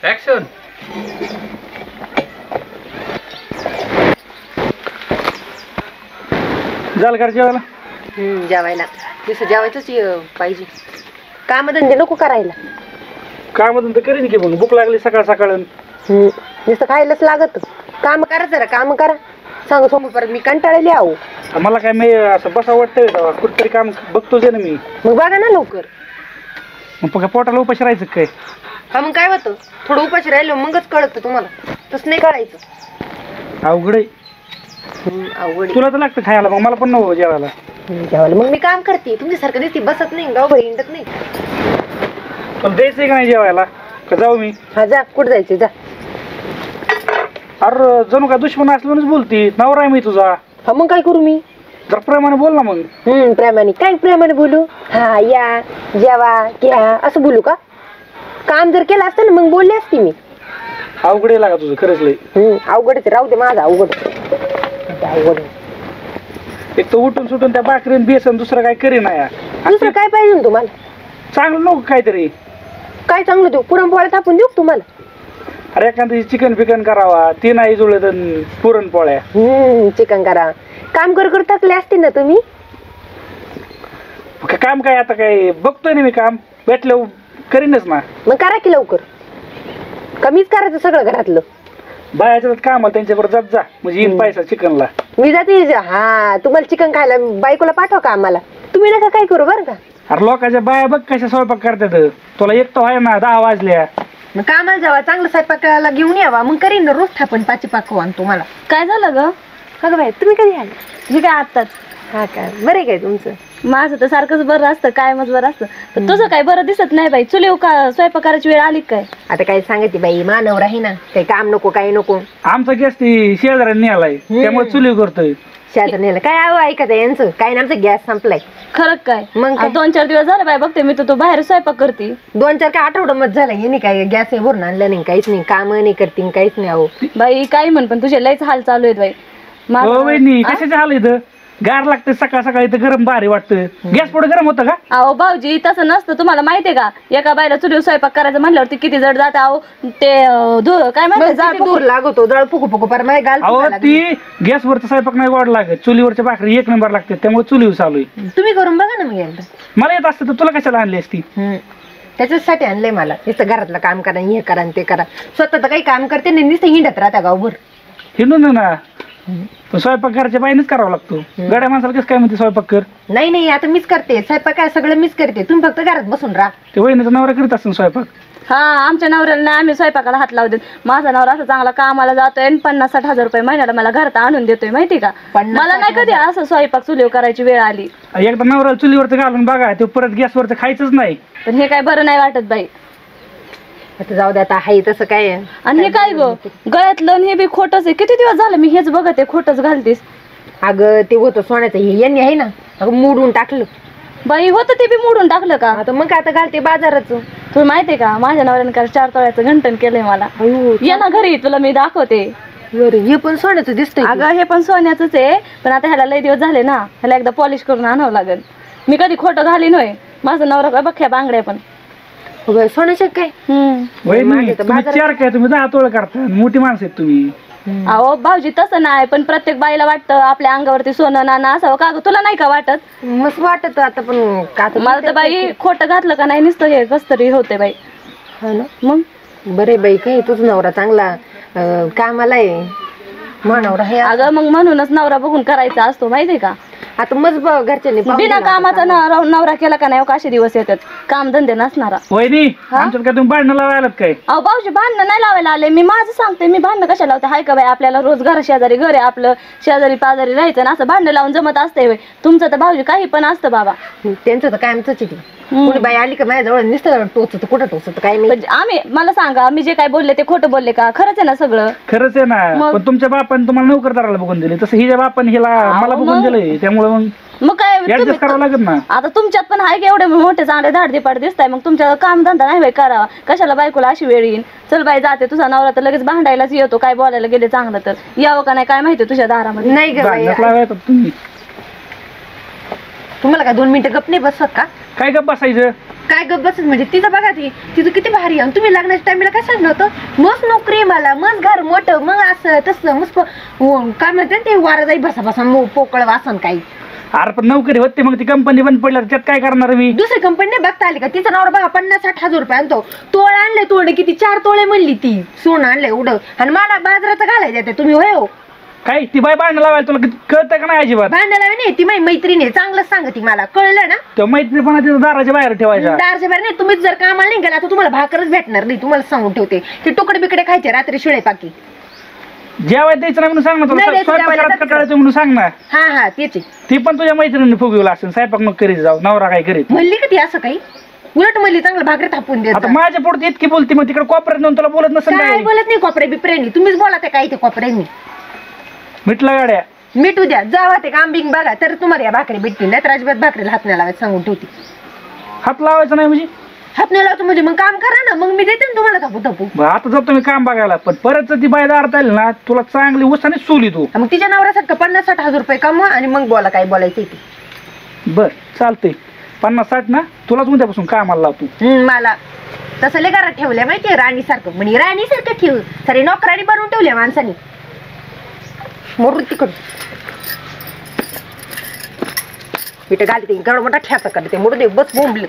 Action. झालं का जेवायला? जेवायला नुसतं जेवायचंच पाहिजे. कामधंदे नको करायला. कामधून तर करीन की मग भूक लागली सकाळ सकाळ. नुसतं खायलाच लागत. काम करा जरा, काम करा. सांगू समोर परत मी कंटाळले आहो. मला काय मी असं बसा वाटतंय कुठतरी काम बघतोच आहे ना मी. मग बघा ना लवकर. मग पोटाला उपाशी राहायचं काय? हा मग काय होतं, थोडं उपाशी राहिलो मगच कळतं तुम्हाला. तसं नाही कळायचं. अवघड आहे. अवघड तुला तर लागतं खायला, मग मला पण नको जेवायला. जेवायला मग मी काम करते. तुमच्यासारखं दिसते बसत नाही, गावभर हिंडत नाही. पण द्यायचंय का नाही जेवायला? का जाऊ मी? हा जा, कुठं जायचं जा. अरे जणू का दुश्मन असल्यानंच बोलती. नवरा आहे मी तुझा. हा मग काय करू मी? जर प्रेमाने बोल ना मग. प्रेमाने काय प्रेमाने बोलू? हा या जेवा घ्या असं बोलू का? काम जर केलं असतं ना मग बोलले असते मी. अवघड आहे लागा तुझं खरंच लय. अवघडच राहू दे माझं अवघड. अवघड एक तर उठून सुटून त्या भाकरीन बेसन दुसरं काय करी ना. दुसरं काय पाहिजे ना तुम्हाला? चांगलं नको काहीतरी. काय चांगलं देऊ? पुरणपोळ्या थापून देऊ तुम्हाला? अरे एखादी चिकन फिकन करावा, ते नाही जुळत पुरणपोळ्या. चिकन करा. काम कर थकले असते ना तुम्ही. काम काय आता काय बघतोय ना मी, काम भेटलं करीनच ना. मग करा की लवकर. कमीच करायचं सगळं घरातलं. बायाच्या काम त्यांच्याबरोबर जात जा म्हणजे येईल पैसा चिकनला. मी जाते. हा तुम्हाला चिकन खायला बायकोला पाठवा का आम्हाला? तुम्ही नका काय करू बरं का. अरे लोकांच्या बाया बघ कशा स्वयंपाक करतात. तुला एकटं आहे ना 10 वाजल्या. मग कामाला जावा, चांगलं स्वयंपाकाला घेऊन यावा, मग करीन ना रोज थापून पाची पाकवान तुम्हाला. काय झालं ग? हा बाई तुम्ही कधी आले? मी काय आत्ताच. हा काय बरं काय तुमचं? माझं तर सारखंच बरं असतं, कायमच बरं असतं. पण तुझं काय बरं दिसत नाही बाई. चुलीव का स्वयंपाक करायची वेळ आली काय? आता काय सांगते बाई, मानवर आहे ना, काही काम नको काही नको. आमचा गॅस ती शेजाऱ्यांनी आलाय त्यामुळे चुली करतोय. शेजार नेलं काय आहो ऐकत आहे यांचं काय ना, आमचा गॅस संपलाय. खरं काय? मग काय? 2-4 दिवस झाले बाई बघते मी तर तू बाहेर स्वयंपाक करते. 2-4 काय आठवडा मत झाला यांनी काय गॅस भरून आणलं नाही, काहीच नाही, काम नाही करते काहीच नाही. अहो बाई काही म्हण पण तुझे लयच हाल चालू आहेत बाई. हो वहिनी कशाचे हाल इथं? गार लागते सकाळ सकाळी तर गरम भारी वाटतं. गॅस पुढे गरम होतं का? अहो भाऊजी तसं नसतं. तुम्हाला माहितीये का एका बाईला चुलीवर स्वयंपाक करायचं म्हणल्यावरती किती जड जात. अहो ते काय म्हणतात दूर लागतो जळ फुकू फुकू पर माझ्या गाल अहो ती गॅसवरचा स्वयंपाक नाही वाढ लागत, चुलीवरच्या भाकरी 1 नंबर लागते. त्यामुळे चुलीवर चालू आहे. तुम्ही करून बघा ना मग एकदा. मला येत असतं तर तुला कशाला आणली असती? त्याच्यासाठी आणलंय मला. नुसतं घरातलं काम करा, हे करा ते करा. स्वतः तर काही काम करते नाही, नुसतं हिंडत राहता गावभर. हिंडून ना पण स्वयंपाक घरच्या बाईनेच करावा लागतो. गड्या माणसाला कसं काय म्हणते स्वयंपाक कर? नाही आता मीच करते स्वयंपाक, काय सगळं मीच करते. तुम्ही फक्त घरात बसून राहा. ते वहिनीचा नवरा करीत असतो स्वयंपाक. हा आमच्या नवऱ्याला नाही आम्ही स्वयंपाकाला हात लावू देत. माझा नवरा असं चांगला कामाला जातोय आणि 50-60 हजार रुपये महिन्याला मला घरात आणून देतोय माहिती का. मला नाही कधी असं स्वयंपाक चुलीवर करायची वेळ आली. एकदा नवऱ्याला चुलीवरचं घालून बघा, ते परत गॅसवरचं खायचंच नाही. पण हे काय बरं नाही वाटत बाई. आता जाऊ दे, आता हाय तसं काय. आणि हे काय ग गळ्यातलं आणि हे बी खोटच आहे. किती दिवस झालं मी हेच बघते खोटच घालतीस. अगं ते होतं सोन्याचं, हे यांनी आहे ना अगं मोडून टाकलं बाई. होतं ते बी मोडून टाकलं का? आता मग आता घालते बाजाराचं. तुला माहितीये का माझ्या नवऱ्याने काल 4 तोळ्याचं घंटन केलंय मला. ये ना घरी तुला मी दाखवते. हे पण सोन्याचं दिसतंय. अगं हे पण सोन्याचंच आहे पण आता ह्याला लय दिवस झाले ना, ह्याला एकदा पॉलिश करून आणावं लागेल. मी कधी खोटं घालीन होय. माझा नवरा काय बघ्या बांगड्या पण सोन्याचं काय. वहिनी तुम्ही 4 काय तुम्ही 10 तोळ करता. मोठी माणसं आहेत तुम्ही. अहो भाऊजी तसं नाही, पण प्रत्येक बाईला वाटतं आपल्या अंगावरती सोनं नाणं असावं का? तुला नाही का वाटत? मस्त वाटत आता पण का. मला तर बाई खोटं घातलं का नाही नुसतं हे कस तरी होते बाई. हा ना मग बरे बाई काही तुझ नवरा चांगला कामाला आहे. नवरा हे अगं मग म्हणूनच नवरा बघून करायचा असतो माहितीये का. आता मस्त घरच्यांनी बिना कामाचा नवरा केला का नाही असे दिवस येतात काम धंदे नसणारा. वहिनी आमच्यात काय तुम्ही भांडणं लावायलात काय? अहो भाऊजी भांडणं नाही लावायला आले मी. माझं सांगते मी भांडणं कशाला लावते. हाय का बाई आपल्याला रोज घरा शेजारी घर आहे आपलं, शेजारी पाजारी राहायचं ना, असं भांडणं लावून जमत असते. तुमचं तर भाऊजी काही पण असतं बाबा. त्यांचं तर काय आमचंच आहे. कोणी बाई आली का माझ्याजवळ नुसतं टोचत कुठं टोचत काय नाही. आम्ही मला सांगा मी जे काय बोलले ते खोटं बोलले का? खरंच आहे ना सगळं? खरंच आहे ना. पण तुमच्या बापाने तुम्हाला नोकरदाराला बघून दिले, तसं हिच्या बापाने हिला मला बघून दिलंय. त्यामुळे मग काय ऍडजस्ट करावं लागत ना. आता तुमच्यात पण आहे की एवढे मोठे चांगले धाडधीपाड दिसताय, मग तुमच्या काम धंदा नाही बाई करावा. कशाला बायकोला अशी वेळ येईन. चल बाई जाते, तुझा नवरा तर लगेच भांडायलाच येतो. काय बोलायला गेले चांगलं तर यावं का नाही काय माहिती तुझ्या दारामध्ये. नाही ग बाई तुम्ही तुम्हाला काय 2 मिनिटं गप नाही बसत का? काय गप बसायचं? काय गप बसत म्हणजे तिचं बघा ती तिचं किती भारी आहे. आणि तुम्ही लग्नाच्या टाइमला काय सांगितलं होतं? मस्त नोकरी आहे मला, मस्त घर मोठं, मग असं तसं मस्त काय म्हणते ते वारा जाई बसा बसा पोकळ वासन काही. अरे पण नोकरी होते मग ती कंपनी बंद पडल्यावर त्यात काय करणार मी? दुसरी कंपनी नाही बघता आली का? तिचं नाव बघा 50-60 हजार रुपये आणतो. तोळ आणले तोडे किती 4 तोळे म्हणली ती सोनं आणलंय एवढं. आणि मला बाजाराचं घालायचं ते तुम्ही होय हो. काय ती बाय भांडण लावायला तुला कळतं का नाही अजिबात? भांडायला नाही ती माझी मैत्रीण आहे, चांगलंच सांगते मला, कळलं ना? तो मैत्रीपणा तिथं दाराच्या बाहेर ठेवायचा. दारच्या बाहेर नाही. तुम्हीच जर कामाला नाही गेला तर तुम्हाला भाकरच भेटणार नाही. तुम्हाला सांगून ठेवते. ते तुकडे बिकडे खायचे रात्री शिळे पाकी. जेवायला द्यायचं नाही म्हणून सांग ना नाही तुला, द्यायचं, स्वयंपाक जेवायला करायचं कंटाळायचं म्हणून सांग ना. हा तेच आहे. ती पण तुझ्या मैत्रिणीने फुगवलं असेल, स्वयंपाक मग करीत जाऊ, नवरा काय करीत. म्हणली का ती असं काही? उलट म्हणली चांगलं भाकरी थापून देत. आता माझ्या पुढे इतकी बोलते मग तिकडे कोपऱ्यात जाऊन तुला बोलत नसेल काय काय? बोलत नाही कोपरे बिपऱ्यानी. तुम्हीच बोला ते काही ते कोपऱ्यानी. मिटलं गाड्या. मिठू द्या जावा ते कांबिंग बघा तर तुम्हाला या भाकरी भेटतील. नाही तर अजिबात भाकरीला हात नाही लावायचं सांगून ठेवते. हात लावायचा नाही म्हणजे? हात नाही लावतो म्हणजे मग काम करा ना, मग मी देते ना तुम्हाला थापू थापू. बरं, आता जातो मी काम बघायला, पण परत ती बाय दारात आली ना तुला चांगली उसाने सोली तू. मग तिच्या नवऱ्यासारखं 50-60 हजार रुपये कमवा आणि मग बोला काय बोलायचं ते. बर चालतंय. 50-60 ना तुलाच उद्यापासून कामाला लावतो. मला तसं लय घरात ठेवलंय माहितीये राणीसारखं. म्हणजे राणीसारखं ठेव सरे नोकराणी बनवून ठेवल्या माणसानी. मोरू तिकड इथं घालते गड मोठा ठ्याचा करते मोरू दे बस बोंबल.